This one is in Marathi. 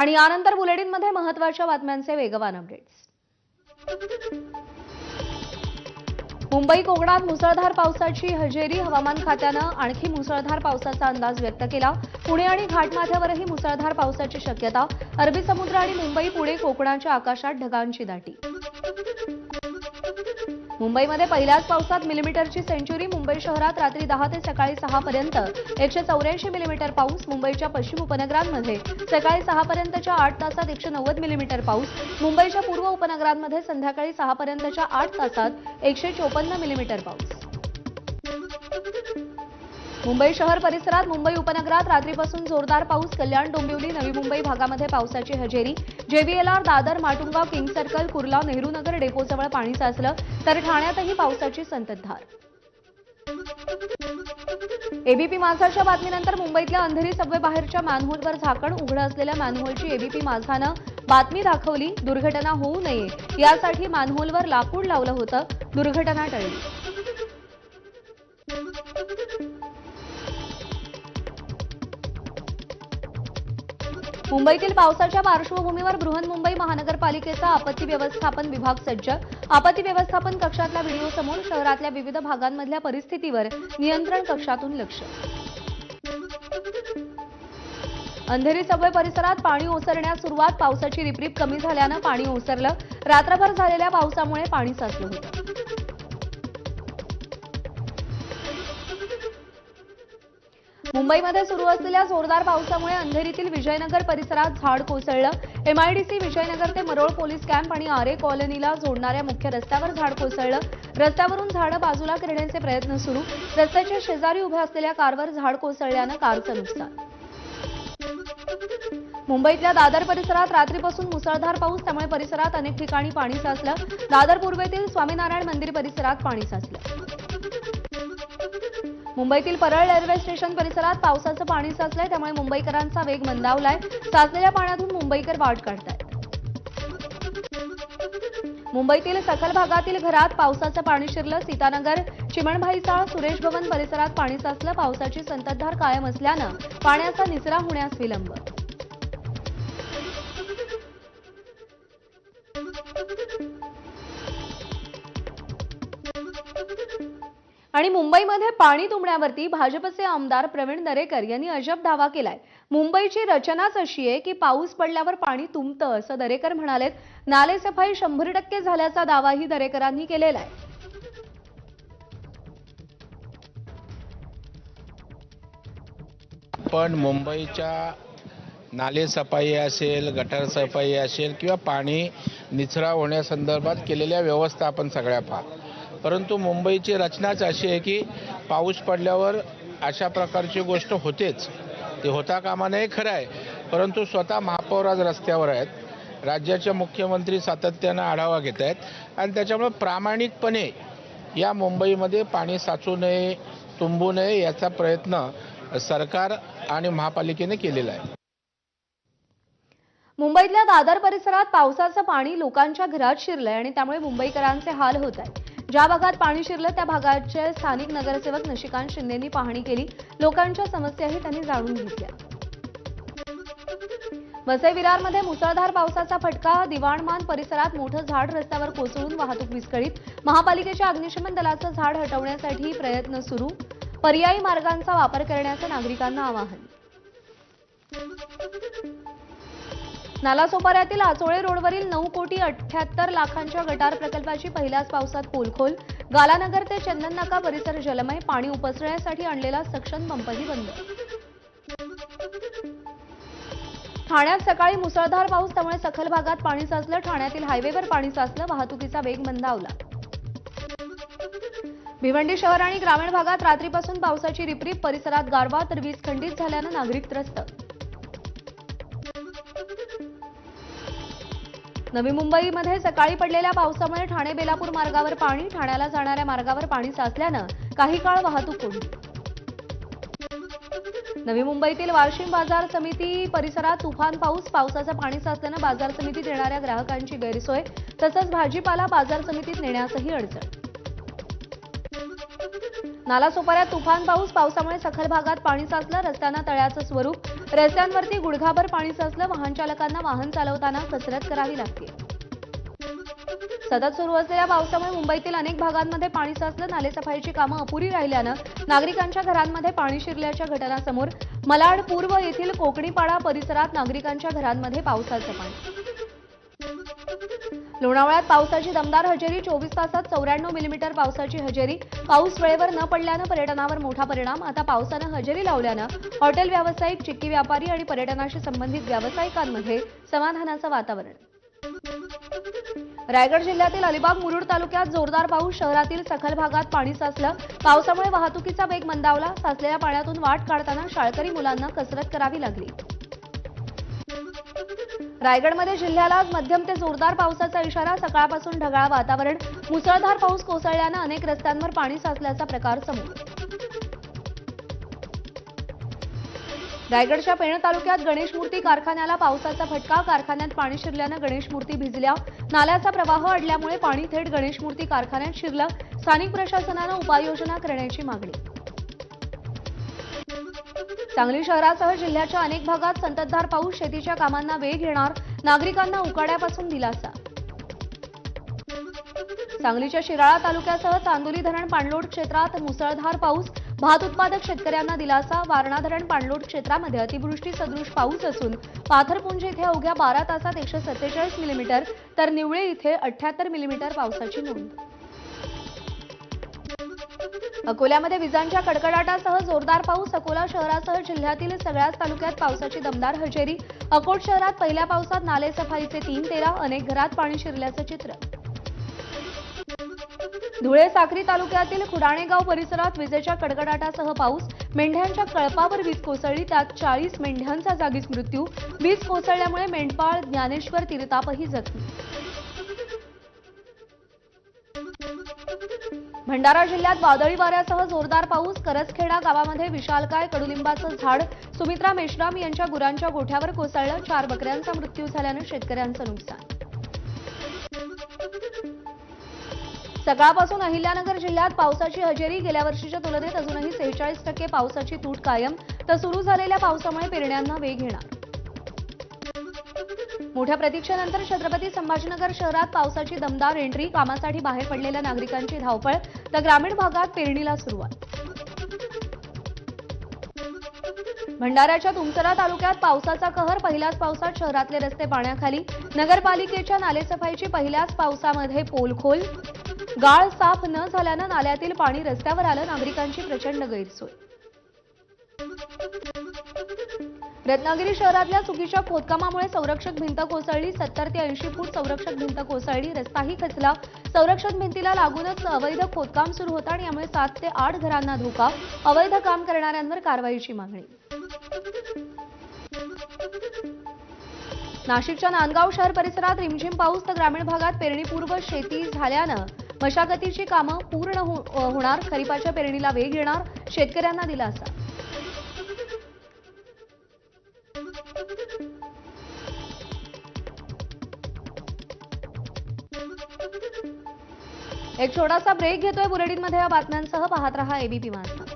आणि यानंतर बुलेटिनमध्ये महत्त्वाच्या बातम्यांचे वेगवान अपडेट्स। मुंबई कोकणात मुसळधार पावसाची हजेरी। हवामान खात्यानं आणखी मुसळधार पावसाचा अंदाज व्यक्त केला। पुणे आणि घाटमाथ्यावरही मुसळधार पावसाची शक्यता। अरबी समुद्र आणि मुंबई पुणे कोकणाच्या आकाशात ढगांची दाटी। मुंबईमध्ये पहिल्याच पावसात मिलीमीटरची सेंचुरी। मुंबई शहरात रात्री 10 ते सकाळी 6 पर्यंत 184 मिलीमीटर पाऊस। मुंबईच्या पश्चिम उपनगरांमध्ये सकाळी 6 पर्यंतच्या 8 तासात 190 मिलीमीटर पाऊस। मुंबईच्या पूर्व उपनगरांमध्ये संध्याकाळी 6 पर्यंतच्या 8 तासात 154 मिलीमीटर पाऊस। मुंबई शहर परिसरात मुंबई उपनगरात रात्रीपासून जोरदार पाऊस। कल्याण, डोंबिवली, नवी मुंबई भागामध्ये पावसाची हजेरी। जेव्हीएलआर, दादर, माटुंगा, किंग सर्कल, कुर्ला, नेहरू नगर डेपोजवळ पाणी साचलं, तर ठाण्यातही पावसाची संततधार। एबीपी माझाच्या बातमीनंतर मुंबईतल्या अंधेरी सबवे बाहेरच्या मॅनहोलवर झाकण। उघडं असलेल्या मॅनहोलची एबीपी माझानं बातमी दाखवली। दुर्घटना होऊ नये यासाठी मॅनहोलवर लाकूड लावलं होतं। दुर्घटना टळली। मुंबईतील पावसाच्या पार्श्वभूमीवर बृहन्मुंबई महानगरपालिकेचा आपत्ती व्यवस्थापन विभाग सज्ज। आपत्ती व्यवस्थापन कक्षातल्या व्हिडिओसमोर शहरातल्या विविध भागांमधल्या परिस्थितीवर नियंत्रण कक्षातून लक्ष। अंधेरी सबवे परिसरात पाणी ओसरण्यास सुरुवात। पावसाची रिपरिप कमी झाल्यानं पाणी ओसरलं। रात्रभर झालेल्या पावसामुळे पाणी साचलं होतं। मुंबईमध्ये सुरू असलेल्या जोरदार पावसामुळे अंधेरीतील विजयनगर परिसरात झाड कोसळलं। एमआयडीसी विजयनगर ते मरोळ पोलीस कॅम्प आणि आरे कॉलनीला जोडणाऱ्या मुख्य रस्त्यावर झाड कोसळलं। रस्त्यावरून झाडं बाजूला करण्याचे प्रयत्न सुरू। रस्त्याच्या शेजारी उभ्या असलेल्या कारवर झाड कोसळल्यानं कारचं नुकसान। मुंबईतल्या दादर परिसरात रात्रीपासून मुसळधार पाऊस, त्यामुळे परिसरात अनेक ठिकाणी पाणी साचलं। दादर पूर्वेतील स्वामीनारायण मंदिर परिसरात पाणी साचलं। मुंबईतील परळ रेल्वे स्टेशन परिसरात पावसाचं पाणी साचलंय, त्यामुळे मुंबईकरांचा वेग मंदावलाय। साचलेल्या पाण्यातून मुंबईकर वाट काढतायत। मुंबईतील सखल भागातील घरात पावसाचं पाणी शिरलं। सीतानगर, चिमणभाईचाळ, सुरेश भवन परिसरात पाणी साचलं। पावसाची संततधार कायम असल्यानं पाण्याचा निचरा होण्यास विलंब। आणि मुंबईमध्ये पाणी तुंबण्यावरती भाजपचे आमदार प्रवीण दरेकर यांनी अजब दावा केलाय। मुंबईची रचनाच अशी आहे की पाऊस पडल्यावर पाणी तुंबतं असं दरेकर म्हणालेत। नालेसफाई 100% झाल्याचा दावाही दरेकरांनी केलेला आहे। पण मुंबईच्या नालेसफाई असेल, गटार सफाई असेल किंवा पाणी निचरा होण्यासंदर्भात केलेल्या व्यवस्था आपण सगळ्या पाहतो। परंतु मुंबईची रचनाच अशी आहे की पाऊस पडल्यावर अशा प्रकारची गोष्ट होतेच। ते होता कामा नये, खरं आहे, परंतु स्वतः महापौर आज रस्त्यावर आहेत। राज्याचे मुख्यमंत्री सातत्यानं आढावा घेत आहेत आणि त्याच्यामुळे प्रामाणिकपणे या मुंबईमध्ये पाणी साचू नये, तुंबू नये याचा प्रयत्न सरकार आणि महापालिकेने केलेला आहे। मुंबईतल्या दादर परिसरात पावसाचं पाणी लोकांच्या घरात शिरलंय आणि त्यामुळे मुंबईकरांचे हाल होत आहेत। ज्या भागात पाणी शिरलं त्या भागाचे स्थानिक नगरसेवक नशिकांत शिंदेंनी पाहणी केली। लोकांच्या समस्याही त्यांनी जाणून घेतल्या। वसई विरारमध्ये मुसळधार पावसाचा फटका। दिवाणमान परिसरात मोठं झाड रस्त्यावर कोसळून वाहतूक विस्कळीत। महापालिकेच्या अग्निशमन दलाचं झाड हटवण्यासाठी प्रयत्न सुरू। पर्यायी मार्गांचा वापर करण्याचं नागरिकांना आवाहन। नालासोपाऱ्यातील आचोळे रोडवरील 9,78,00,000 गटार प्रकल्पाची पहिल्याच पावसात पोलखोल। गालानगर ते चंदन नाका परिसर जलमय। पाणी उपसण्यासाठी आणलेला सक्शन पंपही बंद। ठाण्यात सकाळी मुसळधार पाऊस, त्यामुळे सखल भागात पाणी साचलं। ठाण्यातील हायवेवर पाणी साचलं, वाहतुकीचा वेग मंदावला। भिवंडी शहर आणि ग्रामीण भागात रात्रीपासून पावसाची रिपरिप। परिसरात गारवा, तर वीज खंडित झाल्यानं नागरिक त्रस्त। नवी मुंबईमध्ये सकाळी पडलेल्या पावसामुळे ठाणे बेलापूर मार्गावर पाणी। ठाण्याला जाणाऱ्या मार्गावर पाणी साचल्यानं काही काळ वाहतूक कोंडी। नवी मुंबईतील वाशिम बाजार समिती परिसरात तुफान पाऊस। पावसाचं पाणी साचल्यानं बाजार समितीत येणाऱ्या ग्राहकांची गैरसोय, तसंच भाजीपाला बाजार समितीत नेण्यासही अडचण। नालासोपाऱ्यात तुफान पाऊस। पावसामुळे सखल भागात पाणी साचलं। रस्त्यांना तळ्याचं स्वरूप। रस्त्यांवरती गुडघाभर पाणी साचलं, वाहन चालकांना वाहन चालवताना कसरत करावी लागते. सतत सुरू असलेल्या पावसामुळे मुंबईतील अनेक भागांमध्ये पाणी साचलं. नालेसफाईची कामं अपुरी राहिल्यानं नागरिकांच्या घरांमध्ये पाणी शिरल्याच्या घटना समोर. मलाड पूर्व येथील कोकणीपाडा परिसरात नागरिकांच्या घरांमध्ये पावसाचं पाणी. लोणावळ्यात पावसाची दमदार हजेरी, 24 तासात 94 मिलीमीटर पावसाची हजेरी. पाऊस वेळेवर न पडल्यानं पर्यटनावर मोठा परिणाम. आता पावसानं हजेरी लावल्यानं हॉटेल व्यावसायिक, चिक्की व्यापारी आणि पर्यटनाशी संबंधित व्यावसायिकांमध्ये समाधानाचं वातावरण. रायगड जिल्ह्यातील अलिबाग मुरुड तालुक्यात जोरदार पाऊस, शहरातील सखल भागात पाणी साचलं. पावसामुळे वाहतुकीचा वेग मंदावला. साचलेल्या पाण्यातून वाट काढताना शाळकरी मुलांना कसरत करावी लागली. रायगडमध्ये जिल्ह्याला आज मध्यम ते जोरदार पावसाचा इशारा. सकाळपासून ढगाळ वातावरण, मुसळधार पाऊस कोसळल्यानं अनेक रस्त्यांवर पाणी साचल्याचा प्रकार समोर. रायगडच्या पेण तालुक्यात गणेश मूर्ती कारखान्याला पावसाचा फटका. कारखान्यात पाणी शिरल्यानं गणेश मूर्ती भिजल्या. नाल्याचा प्रवाह अडल्यामुळे पाणी थेट गणेश मूर्ती कारखान्यात शिरलं. स्थानिक प्रशासनानं उपाययोजना करण्याची मागणी. सांगली शहरासह जिल्ह्याच्या अनेक भागात संततधार पाऊस, शेतीच्या कामांना वेग येणार. नागरिकांना उकाड्यापासून दिलासा. सांगलीच्या शिराळा तालुक्यासह चांदोली धरण पाणलोट क्षेत्रात मुसळधार पाऊस. भात उत्पादक शेतकऱ्यांना दिलासा. वारणा धरण पाणलोट क्षेत्रामध्ये अतिवृष्टी सदृश पाऊस असून पाथरपुंज इथे अवघ्या 12 तासात 147 मिलीमीटर तर निवळे इथे 78 मिलीमीटर पावसाची नोंद. अकोल्यामध्ये विजांच्या कडकडाटासह जोरदार पाऊस. अकोला शहरासह जिल्ह्यातील सगळ्याच तालुक्यात पावसाची दमदार हजेरी. अकोट शहरात पहिल्या पावसात नालेसफाईचे 3 तेरा, अनेक घरात पाणी शिरल्याचं चित्र. धुळे साक्री तालुक्यातील खुडाणेगाव परिसरात विजेच्या कडकडाटासह पाऊस. मेंढ्यांच्या कळपावर वीज कोसळली, त्यात 40 मेंढ्यांचा जागीच मृत्यू. वीज कोसळल्यामुळे मेंढपाळ ज्ञानेश्वर तिरतापही जखमी. भंडारा जिल्ह्यात वादळी वाऱ्यासह जोरदार पाऊस. करसखेडा गावामध्ये विशालकाय कडुलिंबाचं झाड सुमित्रा मेश्राम यांच्या गुरांच्या गोठ्यावर कोसळलं. 4 बकऱ्यांचा मृत्यू झाल्यानं शेतकऱ्यांचं नुकसान. सकाळपासून अहिल्यानगर जिल्ह्यात पावसाची हजेरी. गेल्या वर्षीच्या तुलनेत अजूनही 46% पावसाची तूट कायम. तर सुरू झालेल्या पावसामुळे पेरण्यांना वेग येणार. मोठ्या प्रतीक्षेनंतर छत्रपती संभाजीनगर शहरात पावसाची दमदार एंट्री. कामासाठी बाहेर पडलेल्या नागरिकांची धावपळ. तर ग्रामीण भागात पेरणीला सुरुवात. भंडाऱ्याच्या तुमसरा तालुक्यात पावसाचा कहर. पहिल्याच पावसात शहरातले रस्ते पाण्याखाली. नगरपालिकेच्या नालेसफाईची पहिल्याच पावसामध्ये पोलखोल. गाळ साफ न झाल्यानं नाल्यातील पाणी रस्त्यावर आलं. नागरिकांची प्रचंड गैरसोय. रत्नागिरी शहरातल्या चुकीच्या खोदकामामुळे संरक्षक भिंत कोसळली. 70 ते 80 फूट संरक्षक भिंत कोसळली. रस्ताही खचला. संरक्षक भिंतीला लागूनच अवैध खोदकाम सुरू होतं आणि यामुळे 7 ते 8 घरांना धोका. अवैध काम करणाऱ्यांवर कारवाईची मागणी. नाशिकच्या नांदगाव शहर परिसरात रिमझिम पाऊस. तर ग्रामीण भागात पेरणीपूर्व शेती झाल्यानं मशागतीची कामं पूर्ण होणार. खरीपाच्या पेरणीला वेग येणार. शेतकऱ्यांना दिलासा. एक छोटासा ब्रेक घेतोय बुलेटिनमध्ये. या बातम्यांसह पाहत रहा एबीपी माझा.